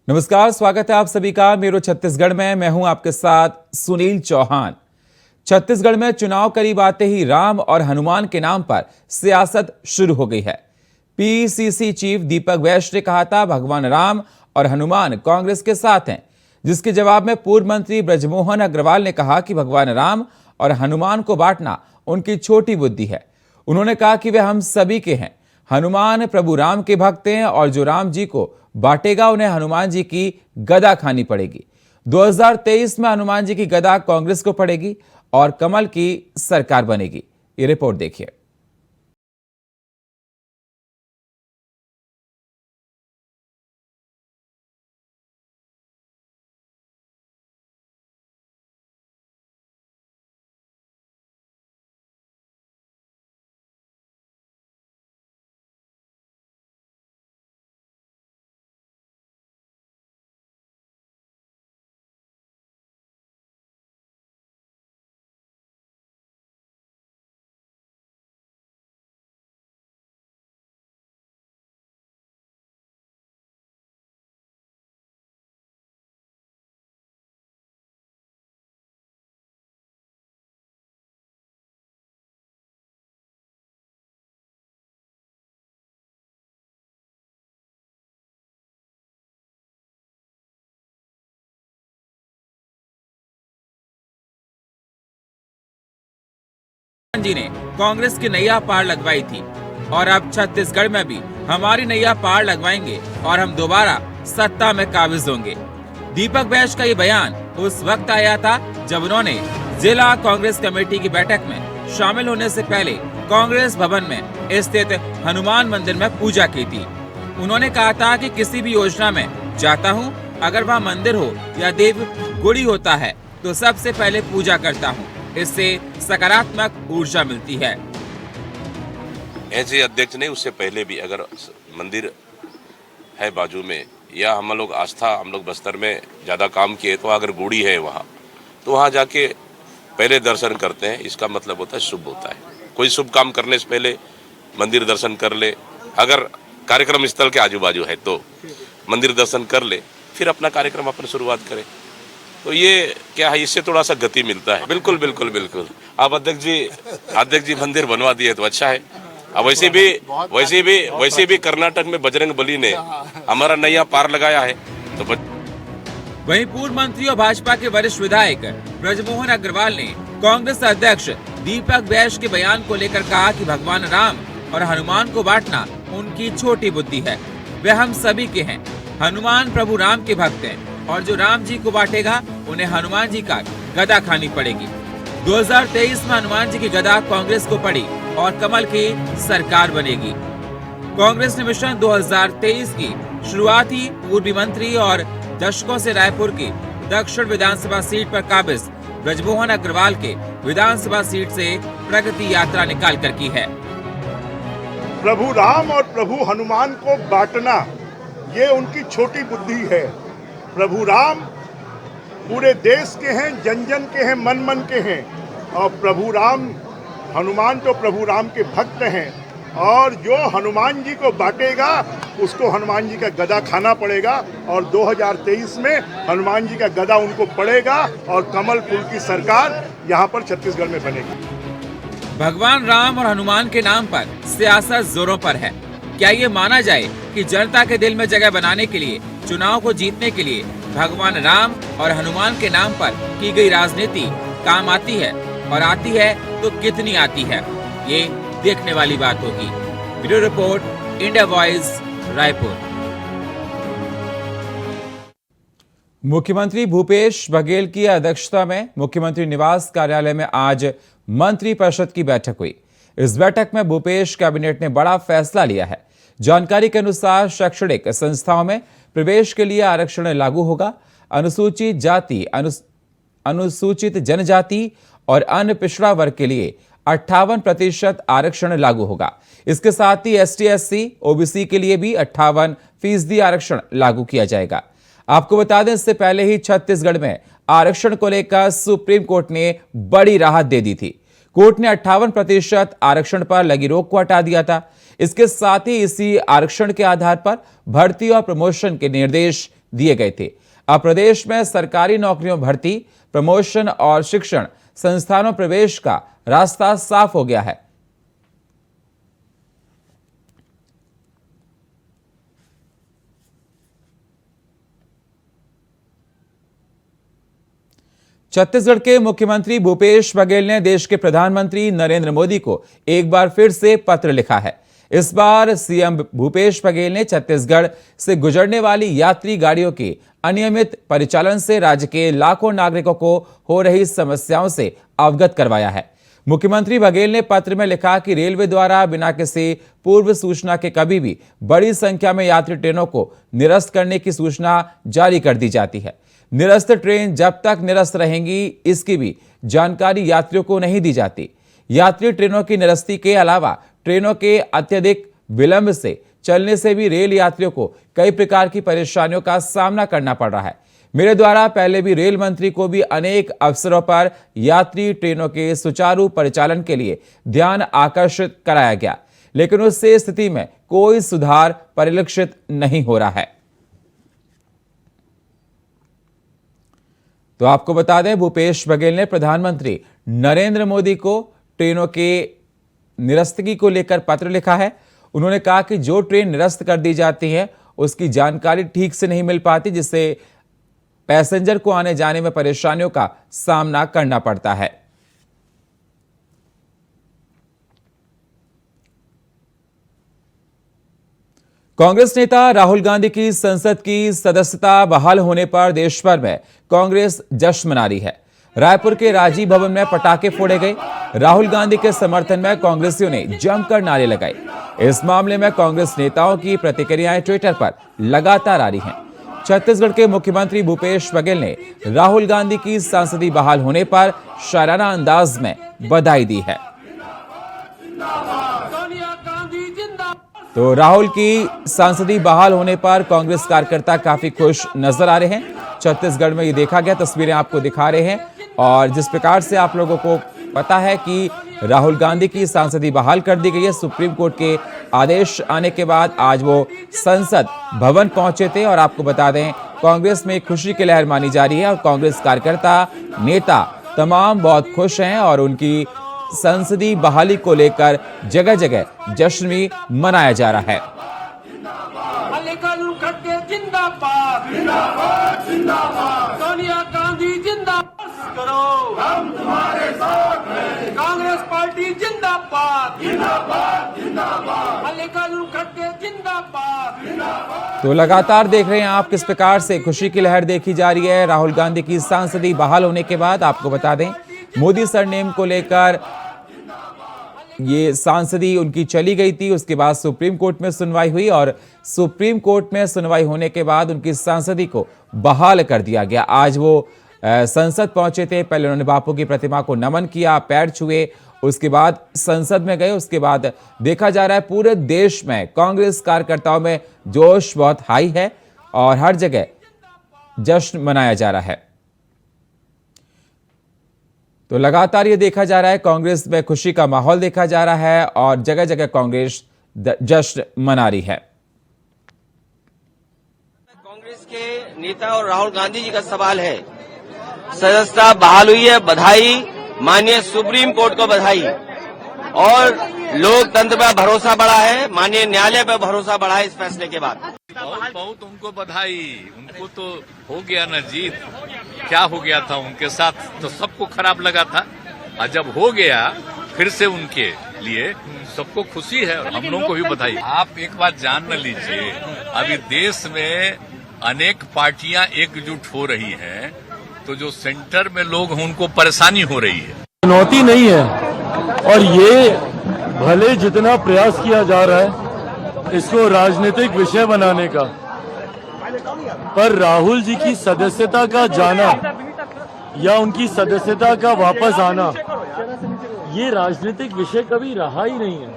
नमस्कार, स्वागत है आप सभी का मेरो छत्तीसगढ़ में। मैं हूं आपके साथ सुनील चौहान। छत्तीसगढ़ में चुनाव करीब आते ही राम और हनुमान के नाम पर सियासत शुरू हो गई है। पीसीसी चीफ दीपक वैश्य ने कहा था भगवान राम और हनुमान कांग्रेस के साथ हैं, जिसके जवाब में पूर्व मंत्री बृजमोहन अग्रवाल ने कहा कि भगवान राम और हनुमान को बांटना उनकी छोटी बुद्धि है। उन्होंने कहा कि वे हम सभी के हैं। हनुमान प्रभु राम के भक्त हैं और जो राम जी को बांटेगा उन्हें हनुमान जी की गदा खानी पड़ेगी। 2023 में हनुमान जी की गदा कांग्रेस को पड़ेगी और कमल की सरकार बनेगी। ये रिपोर्ट देखिए। जी ने कांग्रेस की नैया पार लगवाई थी और अब छत्तीसगढ़ में भी हमारी नैया पार लगवाएंगे और हम दोबारा सत्ता में काबिज होंगे। दीपक वैश्य का ये बयान उस वक्त आया था जब उन्होंने जिला कांग्रेस कमेटी की बैठक में शामिल होने से पहले कांग्रेस भवन में स्थित हनुमान मंदिर में पूजा की थी। उन्होंने कहा था कि किसी भी योजना में जाता हूँ, अगर वहाँ मंदिर हो या देव गुड़ी होता है तो सबसे पहले पूजा करता हूँ, इससे सकारात्मक ऊर्जा मिलती है। ऐसे अध्यक्ष ने उससे पहले भी अगर मंदिर है बाजू में या हम लोग आस्था हम लोग बस्तर में ज़्यादा काम किए तो अगर गुड़ी है वहाँ तो वहाँ जाके पहले दर्शन करते हैं। इसका मतलब होता है शुभ होता है। कोई शुभ काम करने से पहले मंदिर दर्शन कर ले, अगर कार्यक्रम स्थल के आजू बाजू है तो मंदिर दर्शन कर ले, फिर अपना कार्यक्रम अपनी शुरुआत करें। तो ये क्या है, इससे थोड़ा सा गति मिलता है। बिल्कुल बिल्कुल बिल्कुल। आप अध्यक्ष जी मंदिर बनवा दिए तो अच्छा है। अब वैसे भी कर्नाटक में बजरंग बली ने हमारा नैया पार लगाया है तो वहीं पूर्व मंत्री और भाजपा के वरिष्ठ विधायक बृजमोहन अग्रवाल ने कांग्रेस अध्यक्ष दीपक वैश्य के बयान को लेकर कहा कि भगवान राम और हनुमान को बांटना उनकी छोटी बुद्धि है। वे हम सभी के हैं। हनुमान प्रभु राम के भक्त हैं और जो राम जी को बांटेगा उन्हें हनुमान जी का गदा खानी पड़ेगी। 2023 में हनुमान जी की गदा कांग्रेस को पड़ी और कमल की सरकार बनेगी। कांग्रेस ने मिशन 2023 की शुरुआत ही पूर्व मंत्री और दशकों से रायपुर की दक्षिण विधानसभा सीट पर काबिज बृजमोहन अग्रवाल के विधानसभा सीट से प्रगति यात्रा निकाल कर की है। प्रभु राम और प्रभु हनुमान को बांटना ये उनकी छोटी बुद्धि है। प्रभु राम पूरे देश के हैं, जन जन के हैं, मन मन के हैं और प्रभु राम हनुमान तो प्रभु राम के भक्त हैं और जो हनुमान जी को बांटेगा उसको हनुमान जी का गदा खाना पड़ेगा और 2023 में हनुमान जी का गदा उनको पड़ेगा और कमल फूल की सरकार यहाँ पर छत्तीसगढ़ में बनेगी। भगवान राम और हनुमान के नाम पर सियासत जोरों पर है। क्या ये माना जाए कि जनता के दिल में जगह बनाने के लिए, चुनाव को जीतने के लिए भगवान राम और हनुमान के नाम पर की गई राजनीति काम आती है और आती है तो कितनी आती है, ये देखने वाली बात होगी। Bureau report, India voice, Raipur. मुख्यमंत्री भूपेश बघेल की अध्यक्षता में मुख्यमंत्री निवास कार्यालय में आज मंत्रिपरिषद की बैठक हुई। इस बैठक में भूपेश कैबिनेट ने बड़ा फैसला लिया है। जानकारी के अनुसार शैक्षणिक संस्थाओं में प्रवेश के लिए आरक्षण लागू होगा। अनुसूचित जाति, अनुसूचित जनजाति और अन्य पिछड़ा वर्ग के लिए 58% आरक्षण लागू होगा। इसके साथ ही ST SC OBC के लिए भी 58% आरक्षण लागू किया जाएगा। आपको बता दें, इससे पहले ही छत्तीसगढ़ में आरक्षण को लेकर सुप्रीम कोर्ट ने बड़ी राहत दे दी थी। कोर्ट ने 58% आरक्षण पर लगी रोक को हटा दिया था। इसके साथ ही इसी आरक्षण के आधार पर भर्ती और प्रमोशन के निर्देश दिए गए थे। अब प्रदेश में सरकारी नौकरियों भर्ती, प्रमोशन और शिक्षण संस्थानों प्रवेश का रास्ता साफ हो गया है। छत्तीसगढ़ के मुख्यमंत्री भूपेश बघेल ने देश के प्रधानमंत्री नरेंद्र मोदी को एक बार फिर से पत्र लिखा है। इस बार सीएम भूपेश बघेल ने छत्तीसगढ़ से गुजरने वाली यात्री गाड़ियों के अनियमित परिचालन से राज्य के लाखों नागरिकों को हो रही समस्याओं से अवगत करवाया है। मुख्यमंत्री बघेल ने पत्र में लिखा कि रेलवे द्वारा बिना किसी पूर्व सूचना के कभी भी बड़ी संख्या में यात्री ट्रेनों को निरस्त करने की सूचना जारी कर दी जाती है। निरस्त ट्रेन जब तक निरस्त रहेंगी, इसकी भी जानकारी यात्रियों को नहीं दी जाती। यात्री ट्रेनों की निरस्ती के अलावा ट्रेनों के अत्यधिक विलंब से चलने से भी रेल यात्रियों को कई प्रकार की परेशानियों का सामना करना पड़ रहा है। मेरे द्वारा पहले भी रेल मंत्री को भी अनेक अवसरों पर यात्री ट्रेनों के सुचारू परिचालन के लिए ध्यान आकर्षित कराया गया, लेकिन उससे स्थिति में कोई सुधार परिलक्षित नहीं हो रहा है। तो आपको बता दें, भूपेश बघेल ने प्रधानमंत्री नरेंद्र मोदी को ट्रेनों के निरस्तगी को लेकर पत्र लिखा है। उन्होंने कहा कि जो ट्रेन निरस्त कर दी जाती है उसकी जानकारी ठीक से नहीं मिल पाती, जिससे पैसेंजर को आने जाने में परेशानियों का सामना करना पड़ता है। कांग्रेस नेता राहुल गांधी की संसद की सदस्यता बहाल होने पर देश भर में कांग्रेस जश्न मना रही है। रायपुर के राजीव भवन में पटाखे फोड़े गए। राहुल गांधी के समर्थन में कांग्रेसियों ने जमकर नारे लगाए। इस मामले में कांग्रेस नेताओं की प्रतिक्रियाएं ट्विटर पर लगातार आ रही हैं। छत्तीसगढ़ के मुख्यमंत्री भूपेश बघेल ने राहुल गांधी की सांसदी बहाल होने पर शायराना अंदाज में बधाई दी है। तो राहुल की सांसदी बहाल होने पर कांग्रेस कार्यकर्ता काफी खुश नजर आ रहे हैं। छत्तीसगढ़ में ये देखा गया, तस्वीरें आपको दिखा रहे हैं। और जिस प्रकार से आप लोगों को पता है कि राहुल गांधी की सांसदी बहाल कर दी गई है, सुप्रीम कोर्ट के आदेश आने के बाद आज वो संसद भवन पहुंचे थे। और आपको बता दें, कांग्रेस में खुशी की लहर मानी जा रही है और कांग्रेस कार्यकर्ता, नेता तमाम बहुत खुश हैं और उनकी संसदीय बहाली को लेकर जगह जगह जश्न भी मनाया जा रहा है। सोनिया गांधी जिंदाबाद करो, हम तुम्हारे साथ हैं। कांग्रेस पार्टी जिंदाबाद जिंदाबाद जिंदाबाद, मल्लिकार्जुन खड़गे जिंदाबाद जिंदाबाद। तो लगातार देख रहे हैं आप किस प्रकार से खुशी की लहर देखी जा रही है राहुल गांधी की सांसदी बहाल होने के बाद। आपको बता दें, मोदी सरनेम को लेकर ये सांसदी उनकी चली गई थी। उसके बाद सुप्रीम कोर्ट में सुनवाई हुई और सुप्रीम कोर्ट में सुनवाई होने के बाद उनकी सांसदी को बहाल कर दिया गया। आज वो संसद पहुंचे थे। पहले उन्होंने बापू की प्रतिमा को नमन किया, पैर छुए, उसके बाद संसद में गए। उसके बाद देखा जा रहा है पूरे देश में कांग्रेस कार्यकर्ताओं में जोश बहुत हाई है और हर जगह जश्न मनाया जा रहा है। तो लगातार ये देखा जा रहा है, कांग्रेस में खुशी का माहौल देखा जा रहा है और जगह जगह कांग्रेस जश्न मना रही है। कांग्रेस के नेता और राहुल गांधी जी का सवाल है, सदस्यता बहाल हुई है, बधाई। माननीय सुप्रीम कोर्ट को बधाई और लोकतंत्र पर भरोसा बढ़ा है, माननीय न्यायालय पर भरोसा बढ़ा है इस फैसले के बाद। बहुत उनको बधाई। उनको तो हो गया ना जीत, क्या हो गया था उनके साथ, तो सबको खराब लगा था और जब हो गया फिर से उनके लिए सबको खुशी है और हम लोगों को भी बधाई। आप एक बात जान न लीजिए, अभी देश में अनेक पार्टियां एकजुट हो रही हैं, तो जो सेंटर में लोग हैं उनको परेशानी हो रही है। चुनौती नहीं है और ये भले जितना प्रयास किया जा रहा है इसको राजनीतिक विषय बनाने का, पर राहुल जी की सदस्यता का जाना या उनकी सदस्यता का वापस आना ये राजनीतिक विषय कभी रहा ही नहीं है।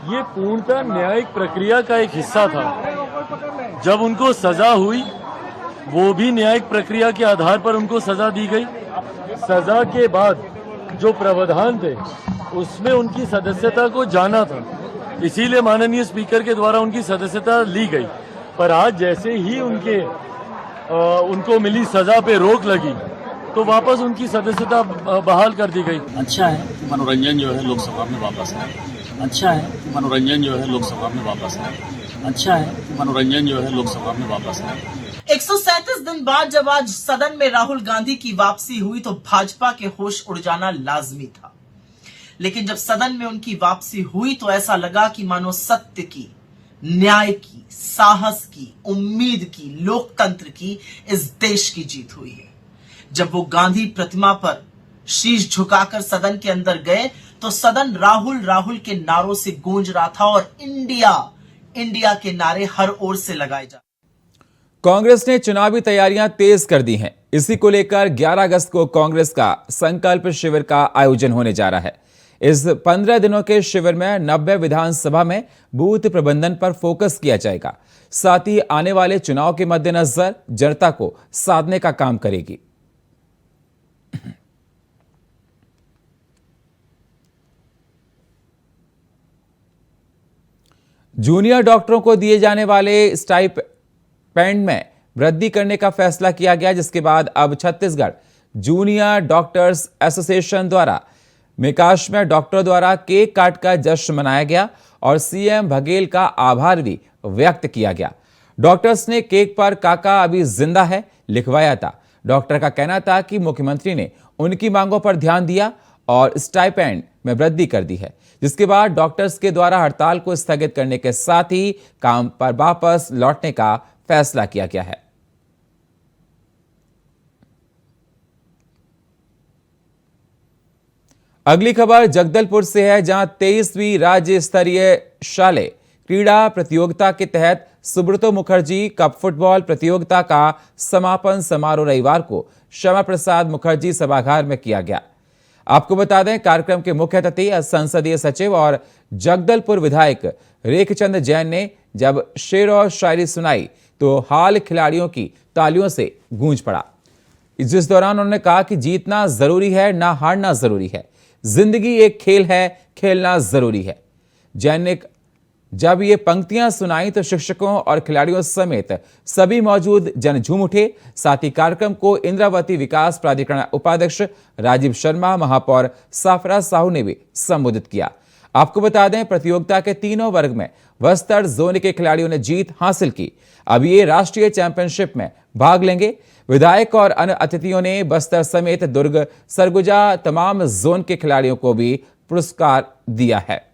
ये पूर्णतः न्यायिक प्रक्रिया का एक हिस्सा था। जब उनको सजा हुई वो भी न्यायिक प्रक्रिया के आधार पर उनको सजा दी गई। सजा के बाद जो प्रावधान थे उसमें उनकी सदस्यता को जाना था, इसीलिए माननीय स्पीकर के द्वारा उनकी सदस्यता ली गई। पर आज जैसे ही उनके उनको मिली सजा पे रोक लगी तो वापस उनकी सदस्यता बहाल कर दी गई। अच्छा है मनोरंजन जो है लोकसभा में वापस आए। अच्छा है मनोरंजन जो है लोकसभा में वापस आए। अच्छा है मनोरंजन जो है लोकसभा में वापस आए। 137 दिन बाद जब आज सदन में राहुल गांधी की वापसी हुई तो भाजपा के होश उड़ जाना लाजमी था, लेकिन जब सदन में उनकी वापसी हुई तो ऐसा लगा कि मानो सत्य की, न्याय की, साहस की, उम्मीद की, लोकतंत्र की इस देश की जीत हुई है। जब वो गांधी प्रतिमा पर शीश झुकाकर सदन के अंदर गए तो सदन राहुल राहुल के नारों से गूंज रहा था और इंडिया इंडिया के नारे हर ओर से लगाए जा। कांग्रेस ने चुनावी तैयारियां तेज कर दी हैं। इसी को लेकर 11 अगस्त को कांग्रेस का संकल्प शिविर का आयोजन होने जा रहा है। इस 15 दिनों के शिविर में 90 विधानसभा में बूथ प्रबंधन पर फोकस किया जाएगा। साथ ही आने वाले चुनाव के मद्देनजर जनता को साधने का काम करेगी। जूनियर डॉक्टरों को दिए जाने वाले स्टाइपेंड में वृद्धि करने का फैसला किया गया, जिसके बाद अब छत्तीसगढ़ जूनियर डॉक्टर्स एसोसिएशन द्वारा मेकाश में डॉक्टर द्वारा केक काटकर जश्न मनाया गया और सीएम बघेल का आभार भी व्यक्त किया गया। डॉक्टर्स ने केक पर काका अभी जिंदा है लिखवाया था। डॉक्टर का कहना था कि मुख्यमंत्री ने उनकी मांगों पर ध्यान दिया और स्टाइपेंड में वृद्धि कर दी है, जिसके बाद डॉक्टर्स के द्वारा हड़ताल को स्थगित करने के साथ ही काम पर वापस लौटने का फैसला किया गया है। अगली खबर जगदलपुर से है, जहां 23वीं राज्य स्तरीय शालेय क्रीड़ा प्रतियोगिता के तहत सुब्रतो मुखर्जी कप फुटबॉल प्रतियोगिता का समापन समारोह रविवार को श्यामा प्रसाद मुखर्जी सभागार में किया गया। आपको बता दें, कार्यक्रम के मुख्य अतिथि संसदीय सचिव और जगदलपुर विधायक रेखचंद जैन ने जब शेर और शायरी सुनाई तो हाल खिलाड़ियों की तालियों से गूंज पड़ा। जिस दौरान उन्होंने कहा कि जीतना जरूरी है, ना हारना जरूरी है। जिंदगी एक खेल है, खेलना जरूरी है। जैन ने जब ये पंक्तियां सुनाई तो शिक्षकों और खिलाड़ियों समेत सभी मौजूद जन झूम उठे। साथ ही कार्यक्रम को इंद्रावती विकास प्राधिकरण उपाध्यक्ष राजीव शर्मा, महापौर साफरा साहू ने भी संबोधित किया। आपको बता दें, प्रतियोगिता के तीनों वर्ग में बस्तर जोन के खिलाड़ियों ने जीत हासिल की। अब ये राष्ट्रीय चैंपियनशिप में भाग लेंगे। विधायक और अन्य अतिथियों ने बस्तर समेत दुर्ग, सरगुजा तमाम जोन के खिलाड़ियों को भी पुरस्कार दिया है।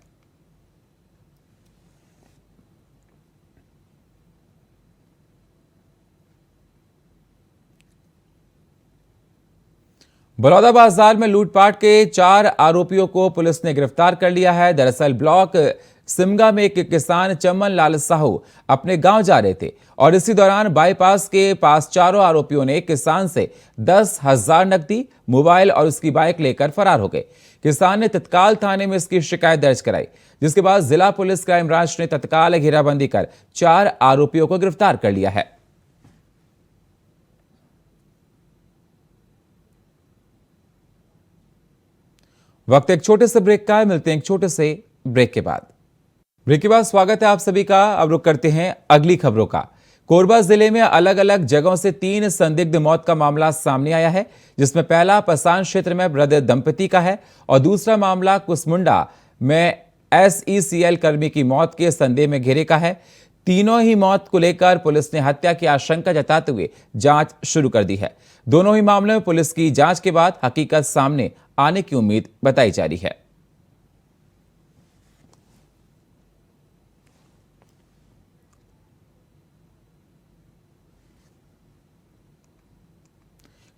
बलौदाबाजार में लूटपाट के 4 आरोपियों को पुलिस ने गिरफ्तार कर लिया है। दरअसल ब्लॉक सिमगा में एक किसान चमन लाल साहू अपने गांव जा रहे थे और इसी दौरान बाईपास के पास चारों आरोपियों ने किसान से 10,000 नकदी, मोबाइल और उसकी बाइक लेकर फरार हो गए। किसान ने तत्काल थाने में इसकी शिकायत दर्ज कराई, जिसके बाद जिला पुलिस क्राइम ब्रांच ने तत्काल घेराबंदी कर 4 आरोपियों को गिरफ्तार कर लिया है। वक्त एक छोटे से ब्रेक का है, मिलते हैं एक छोटे से ब्रेक के बाद। ब्रेक के बाद स्वागत है आप सभी का। अब रुक करते हैं अगली खबरों का। कोरबा जिले में अलग अलग जगहों से 3 संदिग्ध मौत का मामला सामने आया है, जिसमें पहला पसान क्षेत्र में वृद्ध दंपति का है और दूसरा मामला कुसमुंडा में SECL कर्मी की मौत के संदेह में घेरे का है। तीनों ही मौत को लेकर पुलिस ने हत्या की आशंका जताते हुए जांच शुरू कर दी है। दोनों ही मामलों में पुलिस की जांच के बाद हकीकत सामने आने की उम्मीद बताई जा रही है।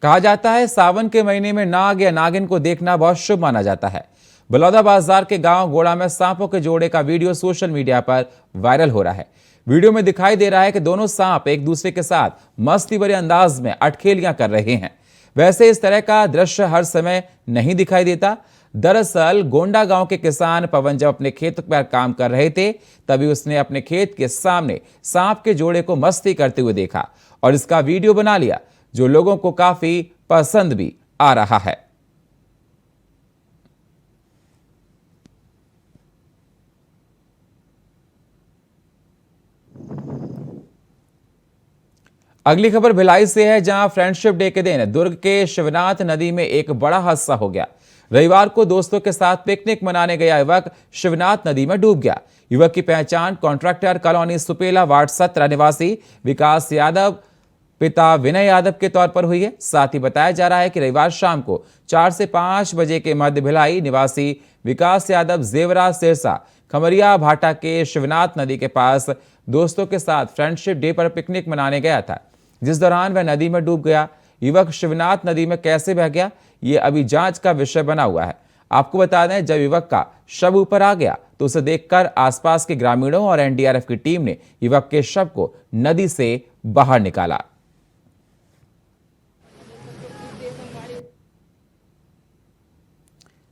कहा जाता है सावन के महीने में नाग या नागिन को देखना बहुत शुभ माना जाता है। बलौदाबाजार के गांव गोड़ा में सांपों के जोड़े का वीडियो सोशल मीडिया पर वायरल हो रहा है। वीडियो में दिखाई दे रहा है कि दोनों सांप एक दूसरे के साथ मस्ती भरे अंदाज में अटखेलियां कर रहे हैं। वैसे इस तरह का दृश्य हर समय नहीं दिखाई देता। दरअसल गोंडा गांव के किसान पवन जब अपने खेत पर काम कर रहे थे, तभी उसने अपने खेत के सामने सांप के जोड़े को मस्ती करते हुए देखा और इसका वीडियो बना लिया, जो लोगों को काफी पसंद भी आ रहा है। अगली खबर भिलाई से है, जहां फ्रेंडशिप डे के दिन दुर्ग के शिवनाथ नदी में एक बड़ा हादसा हो गया। रविवार को दोस्तों के साथ पिकनिक मनाने गया युवक शिवनाथ नदी में डूब गया। युवक की पहचान कॉन्ट्रैक्टर कॉलोनी सुपेला वार्ड 17 निवासी विकास यादव पिता विनय यादव के तौर पर हुई है। साथ ही बताया जा रहा है कि रविवार शाम को 4 से 5 बजे के मध्य भिलाई निवासी विकास यादव जेवरा सिरसा खमरिया भाटा के शिवनाथ नदी के पास दोस्तों के साथ फ्रेंडशिप डे पर पिकनिक मनाने गया था, जिस दौरान वह नदी में डूब गया। युवक शिवनाथ नदी में कैसे बह गया, ये अभी जांच का विषय बना हुआ है। आपको बता दें, जब युवक का शव ऊपर आ गया तो उसे देखकर आसपास के ग्रामीणों और एनडीआरएफ की टीम ने युवक के शव को नदी से बाहर निकाला।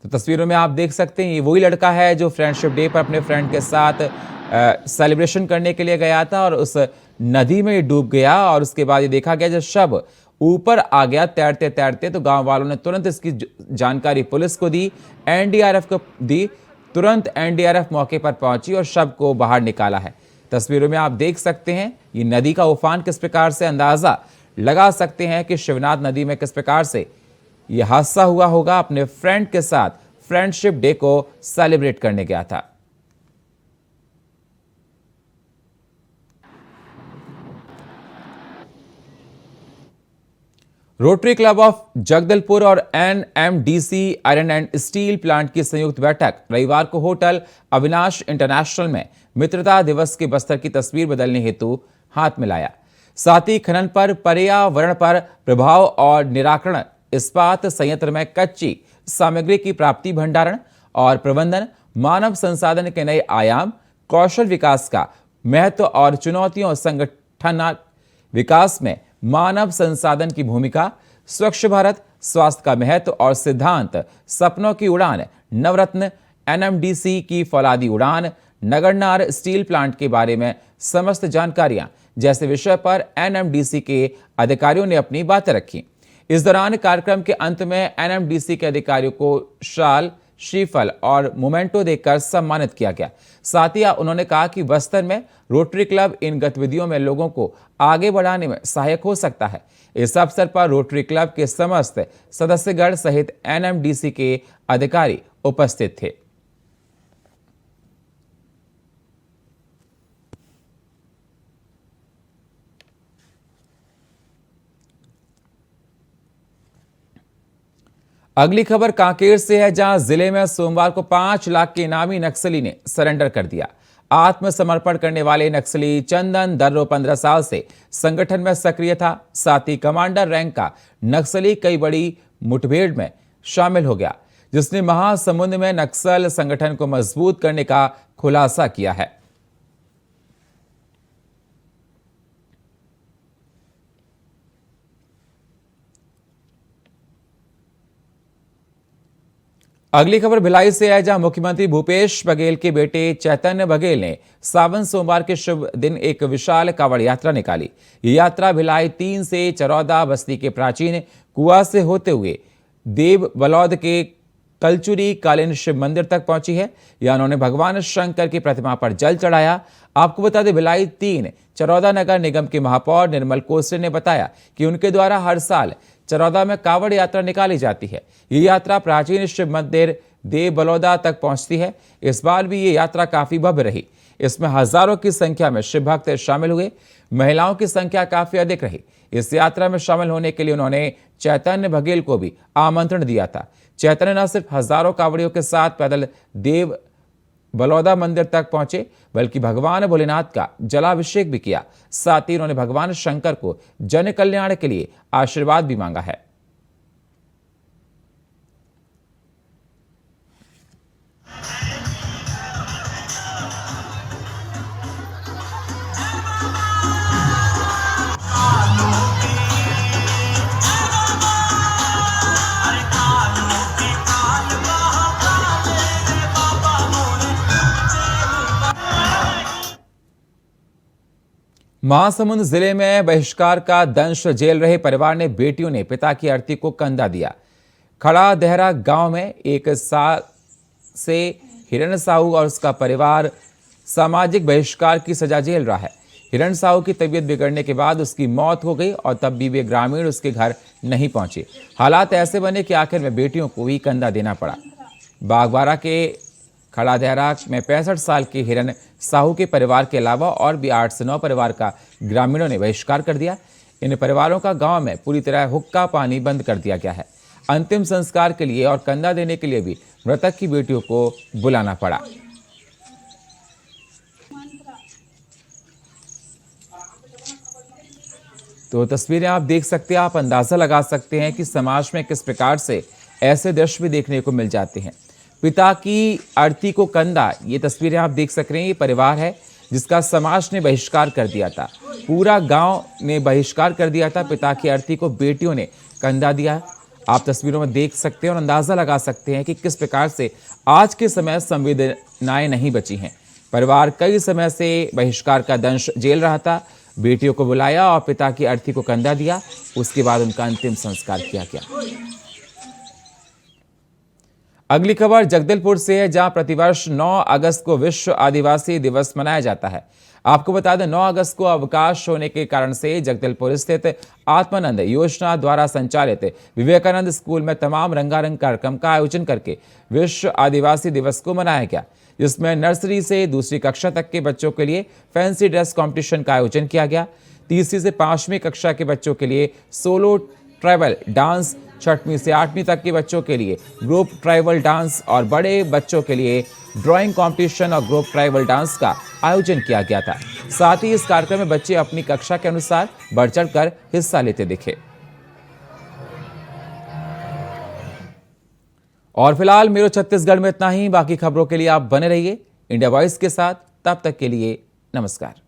तो तस्वीरों में आप देख सकते हैं, ये वही लड़का है जो फ्रेंडशिप डे पर अपने फ्रेंड के साथ सेलिब्रेशन करने के लिए गया था और उस नदी में डूब गया। और उसके बाद ये देखा गया जब शव ऊपर आ गया तैरते तैरते, तो गांव वालों ने तुरंत इसकी जानकारी पुलिस को दी, एनडीआरएफ को दी। तुरंत एनडीआरएफ मौके पर पहुंची और शव को बाहर निकाला है। तस्वीरों में आप देख सकते हैं ये नदी का उफान किस प्रकार से, अंदाजा लगा सकते हैं कि शिवनाथ नदी में किस प्रकार से ये हादसा हुआ होगा। अपने फ्रेंड के साथ फ्रेंडशिप डे को सेलिब्रेट करने गया था। रोटरी क्लब ऑफ जगदलपुर और NMDC iron and steel plant की संयुक्त बैठक रविवार को होटल अविनाश इंटरनेशनल में मित्रता दिवस के बस्तर की तस्वीर बदलने हेतु हाथ मिलाया। साथ ही खनन पर पर्यावरण पर प्रभाव और निराकरण, इस्पात संयंत्र में कच्ची सामग्री की प्राप्ति, भंडारण और प्रबंधन, मानव संसाधन के नए आयाम, कौशल विकास का महत्व और चुनौतियों, संगठन विकास में मानव संसाधन की भूमिका, स्वच्छ भारत, स्वास्थ्य का महत्व और सिद्धांत, सपनों की उड़ान, नवरत्न, एनएमडीसी की फौलादी उड़ान, नगरनार स्टील प्लांट के बारे में समस्त जानकारियां जैसे विषय पर एनएमडीसी के अधिकारियों ने अपनी बातें रखी। इस दौरान कार्यक्रम के अंत में एनएमडीसी के अधिकारियों को शाल, श्रीफल और मोमेंटो देकर सम्मानित किया गया। साथ ही उन्होंने कहा कि बस्तर में रोटरी क्लब इन गतिविधियों में लोगों को आगे बढ़ाने में सहायक हो सकता है। इस अवसर पर रोटरी क्लब के समस्त सदस्यगण सहित एनएमडीसी के अधिकारी उपस्थित थे। अगली खबर कांकेर से है, जहां जिले में सोमवार को 5 लाख के इनामी नक्सली ने सरेंडर कर दिया। आत्मसमर्पण करने वाले नक्सली चंदन दर्रो 15 साल से संगठन में सक्रिय था। साथ ही कमांडर रैंक का नक्सली कई बड़ी मुठभेड़ में शामिल हो गया, जिसने महासमुंद में नक्सल संगठन को मजबूत करने का खुलासा किया है। अगली खबर भिलाई से है, जहां मुख्यमंत्री भूपेश बघेल के बेटे चैतन्य बघेल ने सावन सोमवार के शुभ दिन एक विशाल कावड़ यात्रा निकाली। ये यात्रा भिलाई 3 से चरौदा बस्ती के प्राचीन कुआ से होते हुए देव बलौद के कलचुरी कालीन शिव मंदिर तक पहुंची है। यहां उन्होंने भगवान शंकर की प्रतिमा पर जल चढ़ाया। आपको बता दें, भिलाई 3 चरौदा नगर निगम के महापौर निर्मल कोसरे ने बताया कि उनके द्वारा हर साल चरौदा में कावड़ यात्रा निकाली जाती है। ये यात्रा प्राचीन शिव मंदिर देव बलौदा तक पहुंचती है। इस बार भी ये यात्रा काफी भव्य रही। इसमें हजारों की संख्या में शिव भक्त शामिल हुए। महिलाओं की संख्या काफी अधिक रही। इस यात्रा में शामिल होने के लिए उन्होंने चैतन्य बघेल को भी आमंत्रण दिया था। चैतन्य न सिर्फ हजारों कावड़ियों के साथ पैदल देव बलौदा मंदिर तक पहुंचे, बल्कि भगवान भोलेनाथ का जलाभिषेक भी किया। साथ ही उन्होंने भगवान शंकर को जन कल्याण के लिए आशीर्वाद भी मांगा है। महासमुंद जिले में बहिष्कार का दंश झेल रहे परिवार ने बेटियों ने पिता की अर्थी को कंधा दिया। खड़ा देहरा गांव में 1 साल से हिरण साहू और उसका परिवार सामाजिक बहिष्कार की सजा झेल रहा है। हिरण साहू की तबीयत बिगड़ने के बाद उसकी मौत हो गई और तब भी वे ग्रामीण उसके घर नहीं पहुंचे। हालात ऐसे बने कि आखिर में बेटियों को ही कंधा देना पड़ा। बागबारा के खड़ादेहरा में 65 साल के हिरण साहू के परिवार के अलावा और भी 8 से 9 परिवार का ग्रामीणों ने बहिष्कार कर दिया। इन परिवारों का गांव में पूरी तरह हुक्का पानी बंद कर दिया गया है। अंतिम संस्कार के लिए और कंधा देने के लिए भी मृतक की बेटियों को बुलाना पड़ा। तो तस्वीरें आप देख सकते हैं, आप अंदाजा लगा सकते हैं कि समाज में किस प्रकार से ऐसे दृश्य भी देखने को मिल जाते हैं। पिता की अर्थी को कंधा, ये तस्वीरें आप देख सक रहे हैं। ये परिवार है जिसका समाज ने बहिष्कार कर दिया था, पूरा गांव ने बहिष्कार कर दिया था। पिता की अर्थी को बेटियों ने कंधा दिया। आप तस्वीरों में देख सकते हैं और अंदाजा लगा सकते हैं कि किस प्रकार से आज के समय संवेदनाएं नहीं बची हैं। परिवार कई समय से बहिष्कार का दंश झेल रहा था। बेटियों को बुलाया और पिता की अर्थी को कंधा दिया, उसके बाद उनका अंतिम संस्कार किया गया। अगली खबर जगदलपुर से है, जहां प्रतिवर्ष 9 अगस्त को विश्व आदिवासी दिवस मनाया जाता है। आपको बता दें, 9 अगस्त को अवकाश होने के कारण से जगदलपुर स्थित आत्मानंद योजना द्वारा संचालित विवेकानंद स्कूल में तमाम रंगारंग कार्यक्रम का आयोजन करके विश्व आदिवासी दिवस को मनाया गया, जिसमें नर्सरी से दूसरी कक्षा तक के बच्चों के लिए फैंसी ड्रेस कंपटीशन का आयोजन किया गया। तीसरी से 5वीं कक्षा के बच्चों के लिए सोलो ट्राइबल डांस, 6वीं से 8वीं तक के बच्चों के लिए ग्रुप ट्राइबल डांस और बड़े बच्चों के लिए ड्राइंग कंपटीशन और ग्रुप ट्राइबल डांस का आयोजन किया गया था। साथ ही इस कार्यक्रम में बच्चे अपनी कक्षा के अनुसार बढ़ चढ़कर हिस्सा लेते दिखे। और फिलहाल मेरो छत्तीसगढ़ में इतना ही। बाकी खबरों के लिए आप बने रहिए इंडिया वॉइस के साथ। तब तक के लिए नमस्कार।